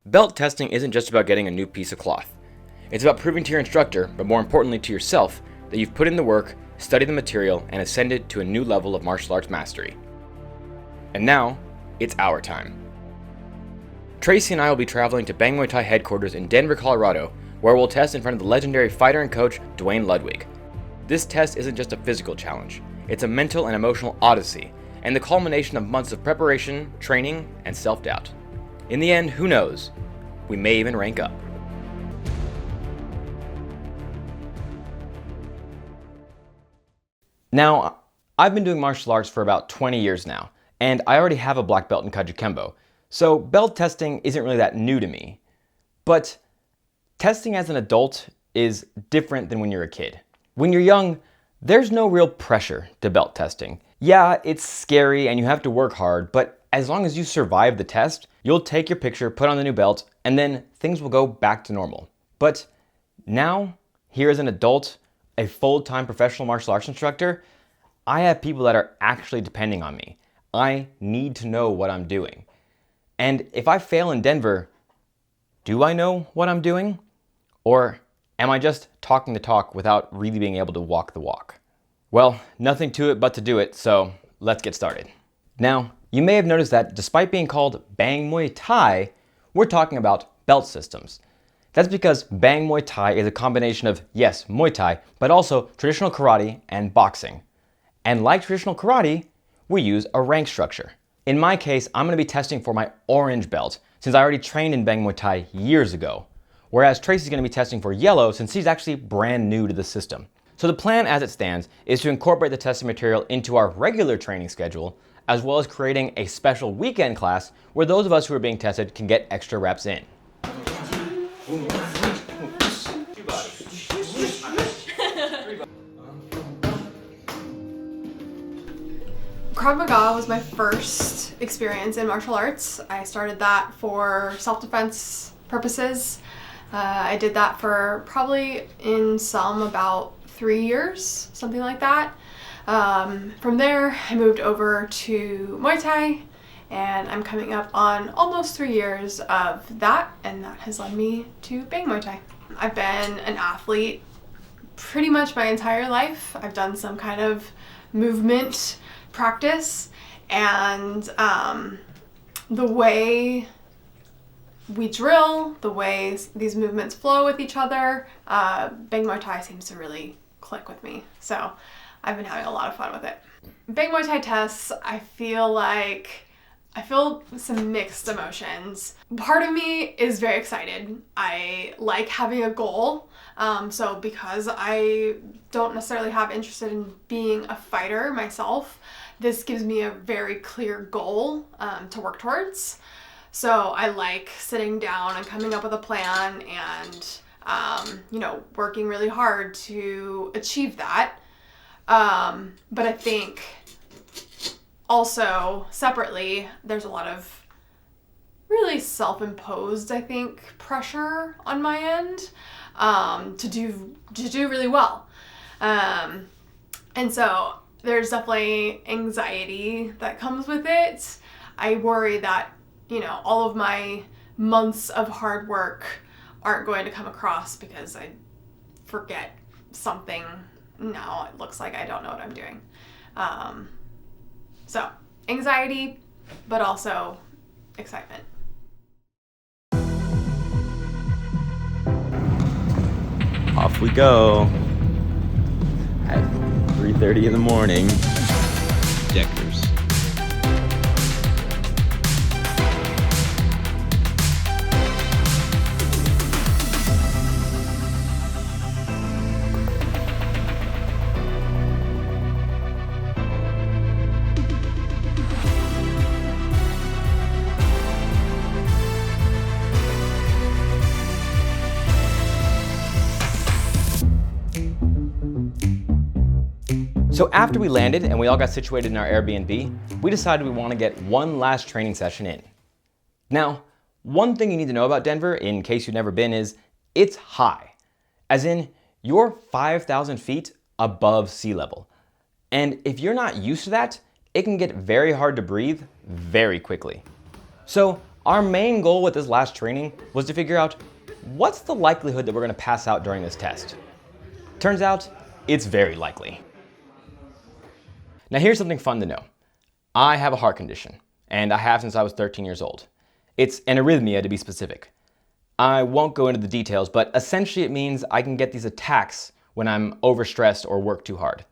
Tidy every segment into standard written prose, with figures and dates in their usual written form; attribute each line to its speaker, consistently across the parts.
Speaker 1: Belt testing isn't just about getting a new piece of cloth. It's about proving to your instructor, but more importantly to yourself, that you've put in the work, studied the material, and ascended to a new level of martial arts mastery. And now, it's our time. Tracy and I will be traveling to Bang Muay Thai headquarters in Denver, Colorado, where we'll test in front of the legendary fighter and coach, Duane Ludwig. This test isn't just a physical challenge, it's a mental and emotional odyssey, and the culmination of months of preparation, training, and self-doubt. In the end, who knows? We may even rank up. Now, I've been doing martial arts for about 20 years now, and I already have a black belt in Kenpo, so belt testing isn't really that new to me. But testing as an adult is different than when you're a kid. When you're young, there's no real pressure to belt testing. Yeah, it's scary and you have to work hard, but as long as you survive the test, you'll take your picture, put on the new belt, and then things will go back to normal. But now, here as an adult, a full-time professional martial arts instructor, I have people that are actually depending on me. I need to know what I'm doing. And if I fail in Denver, do I know what I'm doing? Or am I just talking the talk without really being able to walk the walk? Well, nothing to it but to do it, so let's get started. Now, you may have noticed that despite being called Bang Muay Thai, we're talking about belt systems. That's because Bang Muay Thai is a combination of, yes, Muay Thai, but also traditional karate and boxing. And like traditional karate, we use a rank structure. In my case, I'm going to be testing for my orange belt, since I already trained in Bang Muay Thai years ago. Whereas Tracy's going to be testing for yellow, since he's actually brand new to the system. So the plan as it stands is to incorporate the testing material into our regular training schedule, as well as creating a special weekend class where those of us who are being tested can get extra reps in.
Speaker 2: Krav Maga was my first experience in martial arts. I started that for self-defense purposes. I did that for probably in sum about 3 years, something like that. From there, I moved over to Muay Thai, and I'm coming up on almost 3 years of that, and that has led me to Bang Muay Thai. I've been an athlete pretty much my entire life. I've done some kind of movement practice, and the way we drill, the way these movements flow with each other, Bang Muay Thai seems to really click with me. So I've been having a lot of fun with it. Bang Muay Thai tests, I feel some mixed emotions. Part of me is very excited. I like having a goal. So because I don't necessarily have interest in being a fighter myself, this gives me a very clear goal to work towards. So I like sitting down and coming up with a plan and, working really hard to achieve that. But I think also separately, there's a lot of really self-imposed, I think, pressure on my end to do really well. And so there's definitely anxiety that comes with it. I worry that, all of my months of hard work aren't going to come across because I forget something. Now it looks like I don't know what I'm doing. So anxiety, but also excitement.
Speaker 1: Off we go at 3:30 in the morning. Deckers. So after we landed and we all got situated in our Airbnb, we decided we want to get one last training session in. Now, one thing you need to know about Denver, in case you've never been, is it's high. As in, you're 5,000 feet above sea level. And if you're not used to that, it can get very hard to breathe very quickly. So Our main goal with this last training was to figure out what's the likelihood that we're going to pass out during this test. Turns out, it's very likely. Now here's something fun to know. I have a heart condition, and I have since I was 13 years old. It's an arrhythmia, to be specific. I won't go into the details, but essentially it means I can get these attacks when I'm overstressed or work too hard.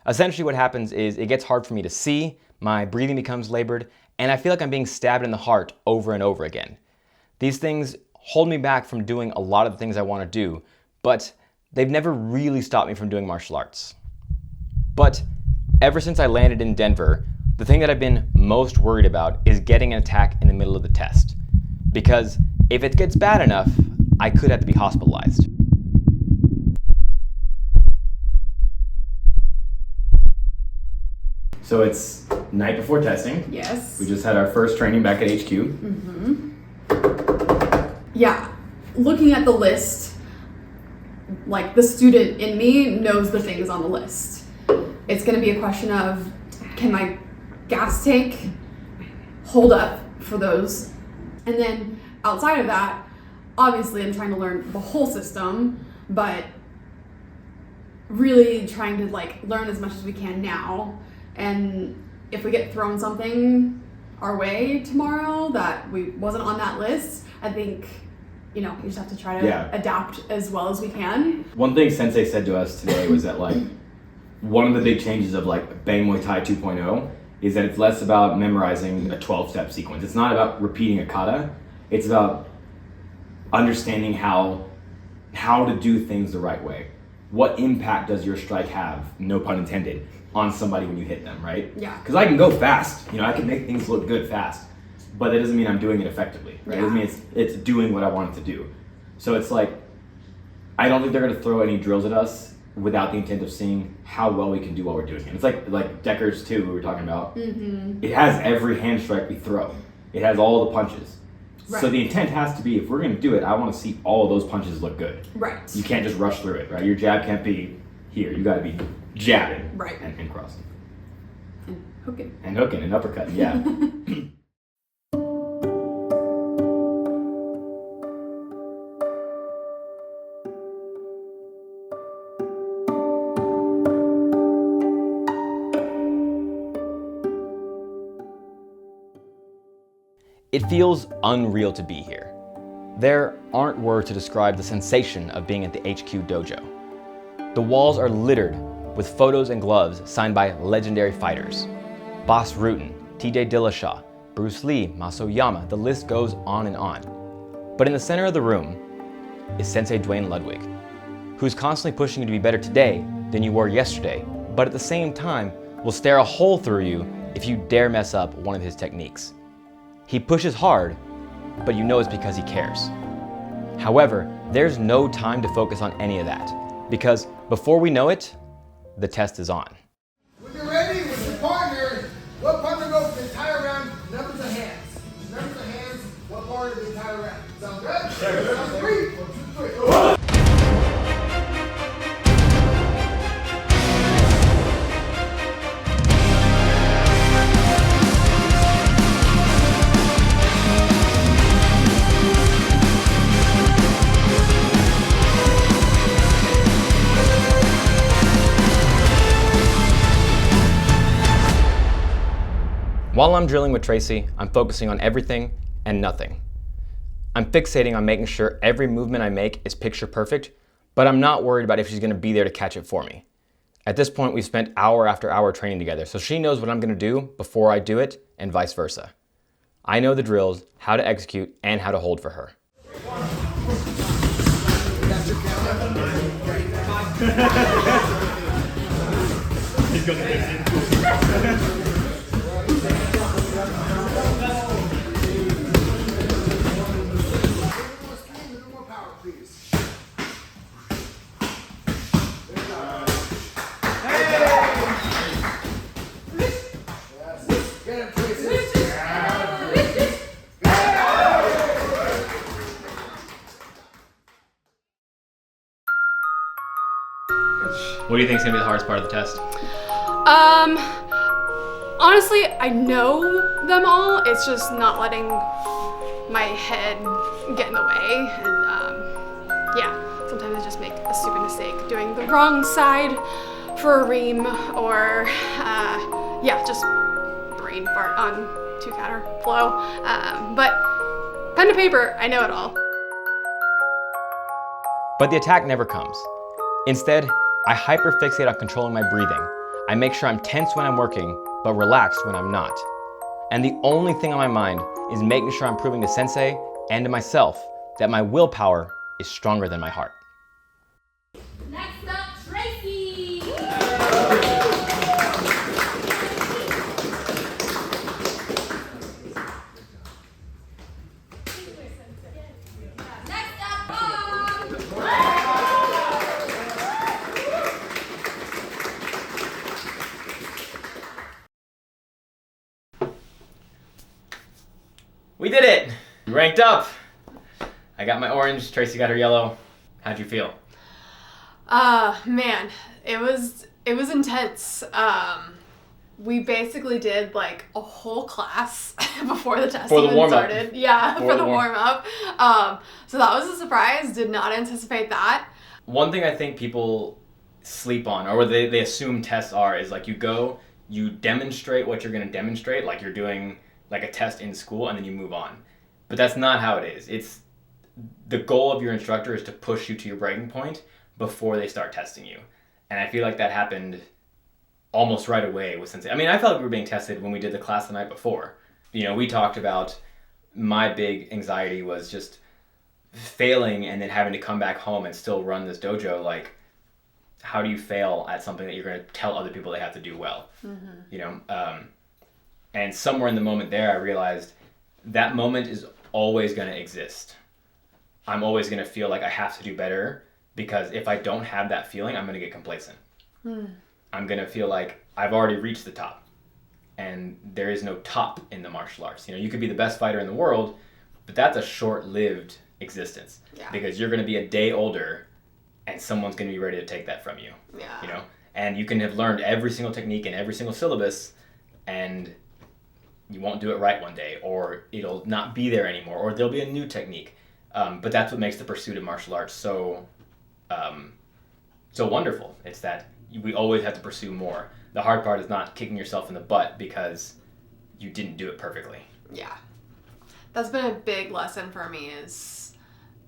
Speaker 1: Essentially what happens is it gets hard for me to see, my breathing becomes labored, and I feel like I'm being stabbed in the heart over and over again. These things hold me back from doing a lot of the things I want to do, but they've never really stopped me from doing martial arts. But ever since I landed in Denver, the thing that I've been most worried about is getting an attack in the middle of the test. Because if it gets bad enough, I could have to be hospitalized. So it's night before testing.
Speaker 2: Yes.
Speaker 1: We just had our first training back at HQ.
Speaker 2: Mm-hmm. Yeah, looking at the list, like the student in me knows the things on the list. It's gonna be a question of, can my gas tank hold up for those? And then outside of that, obviously I'm trying to learn the whole system, but really trying to like learn as much as we can now. And if we get thrown something our way tomorrow that wasn't on that list, I think, you know, we just have to try to adapt as well as we can.
Speaker 1: One thing Sensei said to us today was that like, one of the big changes of like Bang Muay Thai 2.0 is that it's less about memorizing a 12-step sequence. It's not about repeating a kata. It's about understanding how to do things the right way. What impact does your strike have, no pun intended, on somebody when you hit them, right?
Speaker 2: Yeah.
Speaker 1: Because I can go fast, you know, I can make things look good fast, but that doesn't mean I'm doing it effectively, right? It doesn't mean it's doing what I want it to do. So it's like, I don't think they're gonna throw any drills at us without the intent of seeing how well we can do what we're doing. And it's like Decker's 2 we were talking about. Mm-hmm. It has every hand strike we throw. It has all the punches. Right. So the intent has to be, if we're gonna do it, I wanna see all of those punches look good.
Speaker 2: Right.
Speaker 1: You can't just rush through it, right? Your jab can't be here. You gotta be jabbing.
Speaker 2: Right.
Speaker 1: And crossing.
Speaker 2: And hooking.
Speaker 1: And hooking and uppercutting, yeah. It feels unreal to be here. There aren't words to describe the sensation of being at the HQ dojo. The walls are littered with photos and gloves signed by legendary fighters. Boss Rutten, TJ Dillashaw, Bruce Lee, Masoyama, the list goes on and on. But in the center of the room is Sensei Duane Ludwig, who's constantly pushing you to be better today than you were yesterday, but at the same time will stare a hole through you if you dare mess up one of his techniques. He pushes hard, but you know it's because he cares. However, there's no time to focus on any of that, because before we know it, the test is on.
Speaker 3: When you're ready with your partner, what partner goes the entire round? Numbers of hands. Numbers of hands, what part of the entire round? Sound good? Sure. Sound 3, 1, 2, 3.
Speaker 1: While I'm drilling with Tracy, I'm focusing on everything and nothing. I'm fixating on making sure every movement I make is picture perfect, but I'm not worried about if she's gonna be there to catch it for me. At this point, we've spent hour after hour training together, so she knows what I'm gonna do before I do it, and vice versa. I know the drills, how to execute, and how to hold for her. What do you think is going to be the hardest part of the test?
Speaker 2: Honestly, I know them all. It's just not letting my head get in the way, and yeah, sometimes I just make a stupid mistake doing the wrong side for a ream, or yeah, just brain fart on 2-counter flow. But pen to paper, I know it all.
Speaker 1: But the attack never comes. Instead, I hyperfixate on controlling my breathing. I make sure I'm tense when I'm working, but relaxed when I'm not. And the only thing on my mind is making sure I'm proving to sensei and to myself that my willpower is stronger than my heart.
Speaker 4: Next up, Tracy! Next up, Kwon!
Speaker 1: We did it! We ranked up! I got my orange, Tracy got her yellow. How'd you feel?
Speaker 2: Man, it was intense. We basically did like a whole class before the test even started. Yeah, for the warm-up. So that was a surprise. Did not anticipate that.
Speaker 1: One thing I think people sleep on, or what they assume tests are, is like you go, you demonstrate what you're going to demonstrate, like you're doing like a test in school, and then you move on. But that's not how it is. It's the goal of your instructor is to push you to your breaking point before they start testing you. And I feel like that happened almost right away with Sensei. I mean, I felt like we were being tested when we did the class the night before. You know, we talked about my big anxiety was just failing and then having to come back home and still run this dojo. Like, how do you fail at something that you're going to tell other people they have to do well? Mm-hmm. You know, and somewhere in the moment there, I realized that moment is always going to exist. I'm always going to feel like I have to do better, because if I don't have that feeling, I'm going to get complacent. I'm going to feel like I've already reached the top, and there is no top in the martial arts. You know, you could be the best fighter in the world, but that's a short-lived existence.
Speaker 2: Yeah.
Speaker 1: Because you're going to be a day older, and someone's going to be ready to take that from you.
Speaker 2: Yeah.
Speaker 1: You know, and you can have learned every single technique and every single syllabus, and you won't do it right one day, or it'll not be there anymore, or there'll be a new technique. But that's what makes the pursuit of martial arts so wonderful. It's that we always have to pursue more. The hard part is not kicking yourself in the butt because you didn't do it perfectly.
Speaker 2: Yeah. That's been a big lesson for me is,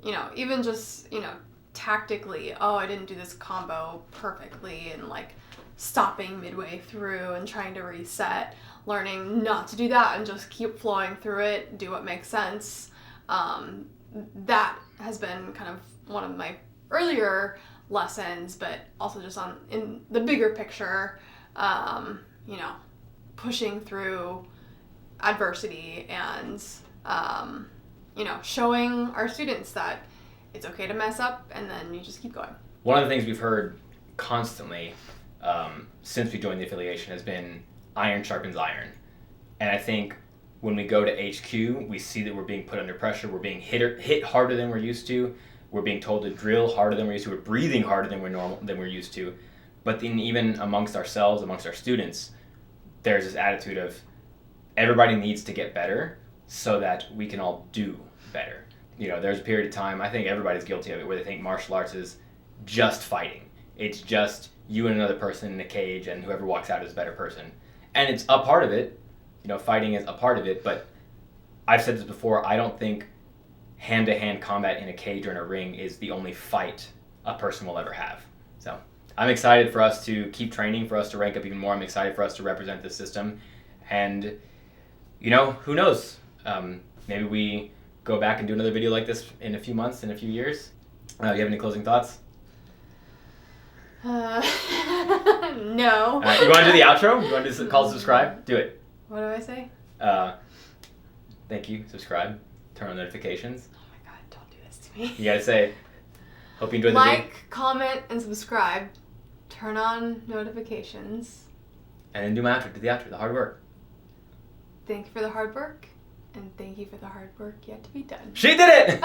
Speaker 2: you know, even just, you know, tactically, oh, I didn't do this combo perfectly, and like stopping midway through and trying to reset, learning not to do that and just keep flowing through it, do what makes sense. That has been kind of one of my earlier lessons, but also just in the bigger picture, you know, pushing through adversity and, you know, showing our students that it's okay to mess up, and then you just keep going.
Speaker 1: One of the things we've heard constantly since we joined the affiliation has been iron sharpens iron. And I think when we go to HQ, we see that we're being put under pressure, we're being hit harder than we're used to, we're being told to drill harder than we're used to, we're breathing harder than we're used to. But then even amongst ourselves, amongst our students, there's this attitude of everybody needs to get better so that we can all do better. You know, there's a period of time, I think everybody's guilty of it, where they think martial arts is just fighting. It's just you and another person in a cage, and whoever walks out is a better person. And it's a part of it. You know, fighting is a part of it, but I've said this before, I don't think hand-to-hand combat in a cage or in a ring is the only fight a person will ever have. So I'm excited for us to keep training, for us to rank up even more. I'm excited for us to represent this system. And, you know, who knows? Maybe we go back and do another video like this in a few months, in a few years. Do you have any closing thoughts?
Speaker 2: No.
Speaker 1: You want to do the outro? You want to do call subscribe? Do it.
Speaker 2: What do I say?
Speaker 1: Thank you, subscribe, turn on notifications.
Speaker 2: Oh my god, don't do this to me.
Speaker 1: You gotta say, hope you enjoyed the video.
Speaker 2: Like, comment, and subscribe. Turn on notifications.
Speaker 1: And then do my outro, do the outro, the hard work.
Speaker 2: Thank you for the hard work, and thank you for the hard work yet to be done.
Speaker 1: She did it!